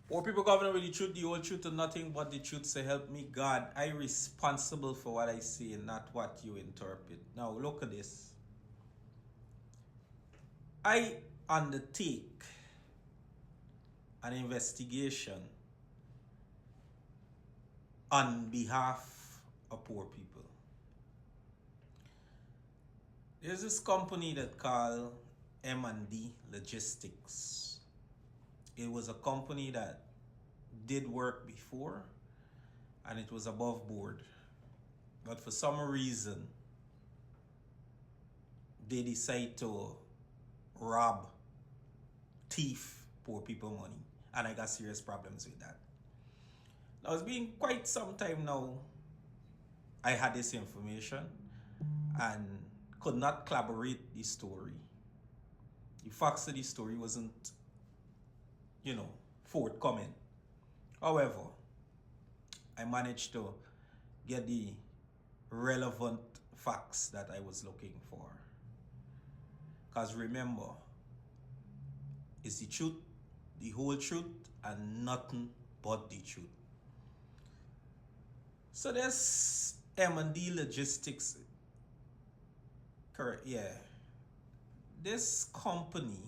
Poor people governor with the truth, the whole truth, and nothing but the truth. Say, help me, God. I responsible for what I say, not what you interpret. Now look at this. I undertake an investigation on behalf of poor people. There's this company that called M&D Logistics. It was a company that did work before and it was above board. But for some reason, they decide to rob, thief poor people money. And I got serious problems with that. Now, it's been quite some time now I had this information and could not collaborate the story. The facts of the story wasn't, forthcoming. However, I managed to get the relevant facts that I was looking for. Because remember, it's the truth, the whole truth, and nothing but the truth. So there's M&D Logistics. Correct, yeah. This company.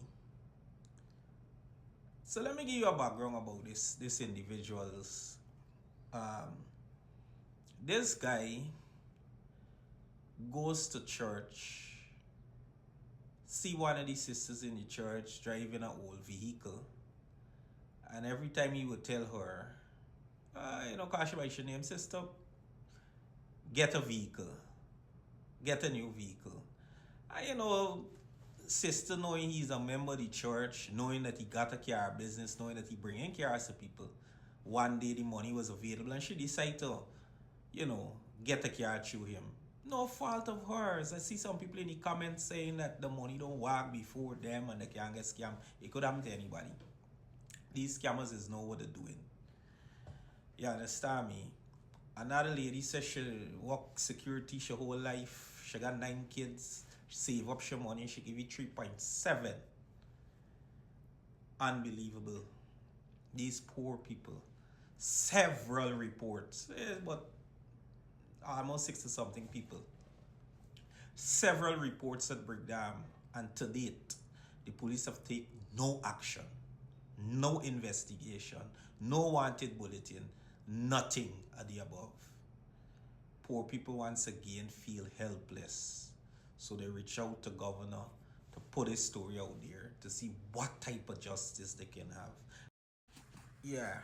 So let me give you a background about this individuals. This guy goes to church, see one of the sisters in the church driving an old vehicle, and every time he would tell her, Kashima, is your name, sister? Get a vehicle. Get a new vehicle. And sister, knowing he's a member of the church, knowing that he got a car business, knowing that he bringing cars to people, one day the money was available and she decided to, get a car through him. No fault of hers. I see some people in the comments saying that the money don't work before them and they can't get scammed. It could happen to anybody. These scammers is know what they're doing. You understand me? Another lady says she work security her whole life. She got 9 kids. She save up her money. She give you 3.7. Unbelievable. These poor people. Several reports. But almost 60 something people. Several reports that break down. And to date, the police have taken no action. No investigation. No wanted bulletin. Nothing at the above. Poor people once again feel helpless. So they reach out to governor to put a story out there to see what type of justice they can have. Yeah,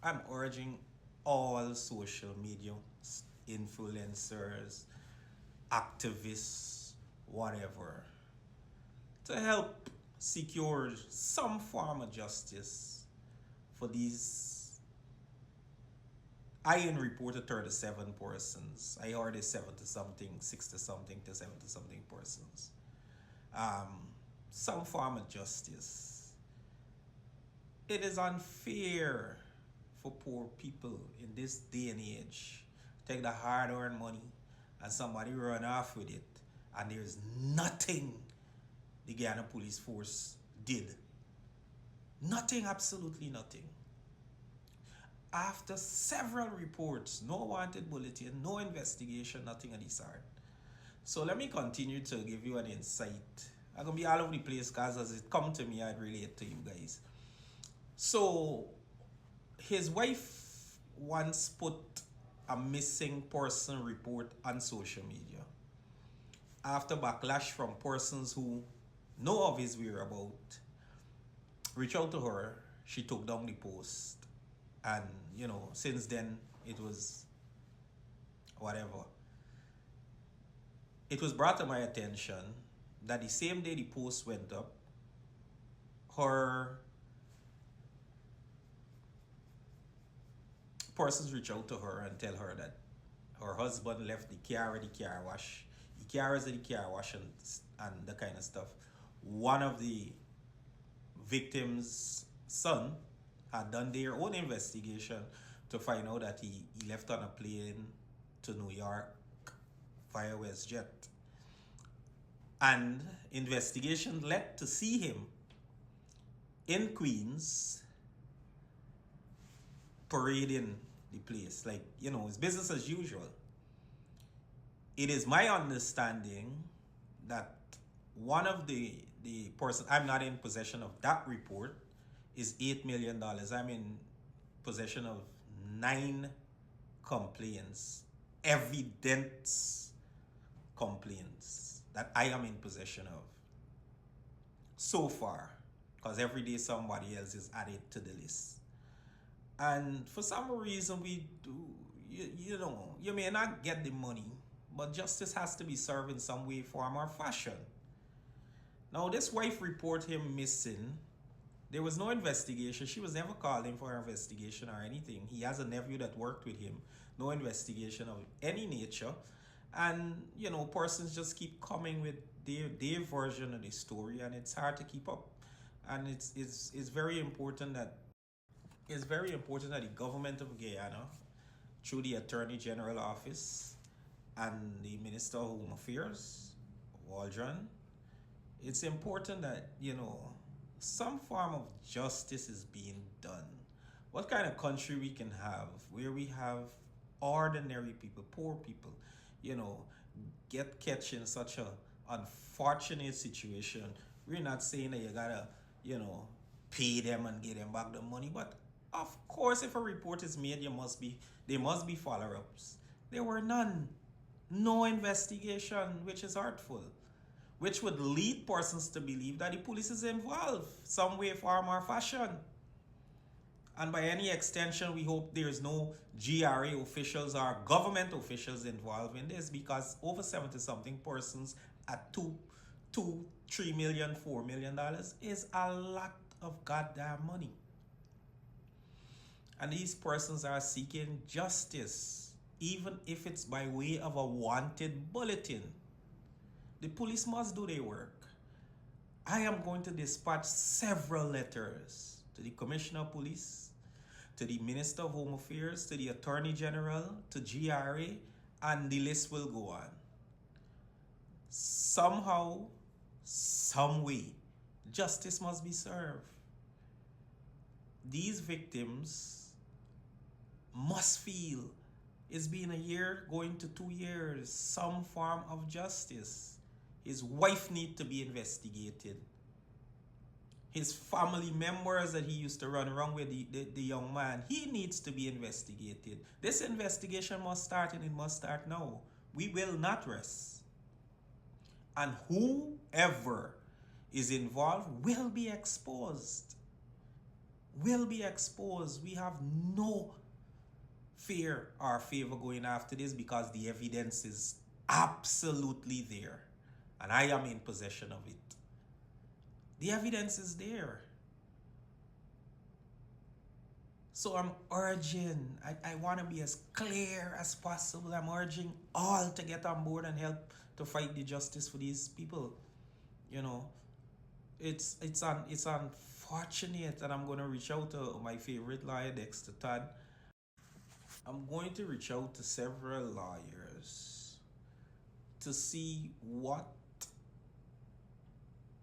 I'm urging all social media influencers, activists, whatever, to help secure some form of justice for these. I reported 37 persons. I heard 70 something, 60 something to 70 something persons. Some form of justice. It is unfair for poor people in this day and age. Take the hard-earned money and somebody run off with it, and there's nothing the Guyana Police Force did. Nothing, absolutely nothing. After several reports, no wanted bulletin, no investigation, nothing of the sort. So let me continue to give you an insight. I'm going to be all over the place because as it come to me, I'd relate to you guys. So his wife once put a missing person report on social media. After backlash from persons who know of his whereabouts, reach out to her, she took down the post. And, since then, it was whatever. It was brought to my attention that the same day the post went up, her persons reach out to her and tell her that her husband left the car at the car wash. The car is at the car wash and the kind of stuff. One of the victim's son had done their own investigation to find out that he left on a plane to New York via WestJet. And investigation led to see him in Queens parading the place. Like, it's business as usual. It is my understanding that one of the person, I'm not in possession of that report, is $8 million. I'm in possession of 9 complaints, evidence complaints that I am in possession of so far, because every day somebody else is added to the list. And for some reason, we do, you may not get the money, but justice has to be served in some way, form, or fashion. Now, this wife report him missing. There was no investigation. She was never called in for an investigation or anything. He has a nephew that worked with him. No investigation of any nature. And, persons just keep coming with their version of the story, and it's hard to keep up. And it's very important that the government of Guyana, through the Attorney General Office and the Minister of Home Affairs, Waldron, it's important that, some form of justice is being done. What kind of country we can have where we have ordinary people, poor people, get catch in such a unfortunate situation. We're not saying that you gotta, pay them and get them back the money, but of course, if a report is made, there must be follow-ups. There were none. No investigation, which is hurtful, which would lead persons to believe that the police is involved some way, form, or fashion. And by any extension, we hope there's no GRA officials or government officials involved in this, because over 70-something persons at $3 million, $4 million is a lot of goddamn money. And these persons are seeking justice, even if it's by way of a wanted bulletin. The police must do their work. I am going to dispatch several letters to the Commissioner of Police, to the Minister of Home Affairs, to the Attorney General, to GRA, and the list will go on. Somehow, some way, justice must be served. These victims must feel it's been a year going to 2 years, some form of justice. His wife needs to be investigated. His family members that he used to run around with, the young man, he needs to be investigated. This investigation must start, and it must start now. We will not rest. And whoever is involved will be exposed. Will be exposed. We have no fear or favor going after this, because the evidence is absolutely there. And I am in possession of it. The evidence is there. So I'm urging, I want to be as clear as possible. I'm urging all to get on board and help to fight the justice for these people. It's unfortunate, and I'm going to reach out to my favorite lawyer, Dexter Todd. I'm going to reach out to several lawyers to see what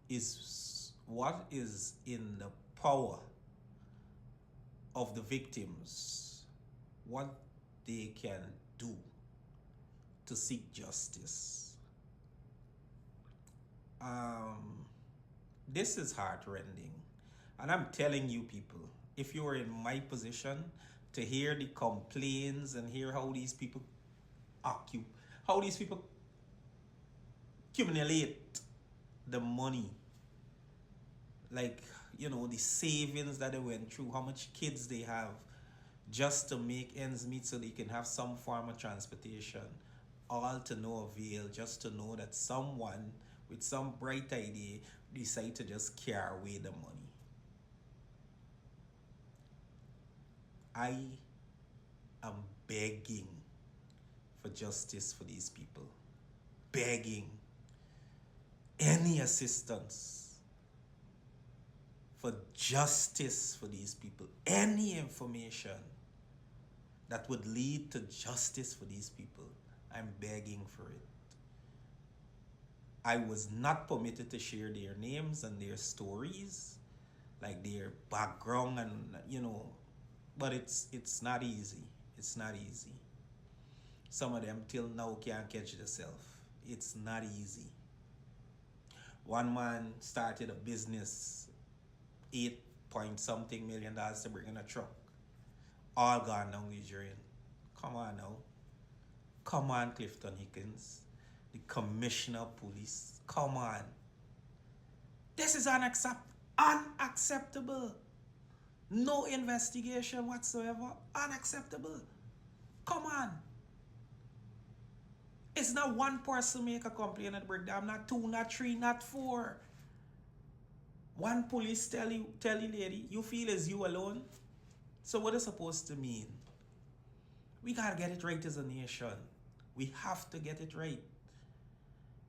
is in the power of the victims, what they can do to seek justice. This is heartrending, and I'm telling you people, if you're in my position, to hear the complaints and hear how these people accumulate the money, like, the savings that they went through, how much kids they have just to make ends meet so they can have some form of transportation, all to no avail, just to know that someone with some bright idea decide to just carry away the money. I am begging for justice for these people. Begging any assistance for justice for these people. Any information that would lead to justice for these people. I'm begging for it. I was not permitted to share their names and their stories, like their background and, But it's not easy. It's not easy. Some of them till now can't catch themselves. It's not easy. One man started a business, 8 point something million dollars to bring in a truck. All gone down the drain. Come on now. Come on, Clifton Hickens. The commissioner of police. Come on. This is unacceptable. No investigation whatsoever. Unacceptable. Come on. It's not one person make a complaint at the breakdown, not two, not three, not four. One police tell you lady, you feel as you alone. So what is supposed to mean? We gotta get it right as a nation. We have to get it right.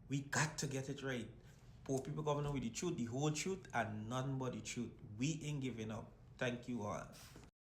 We got to get it right. Poor people coming up with the truth, the whole truth, and nothing but the truth. We ain't giving up. Thank you all.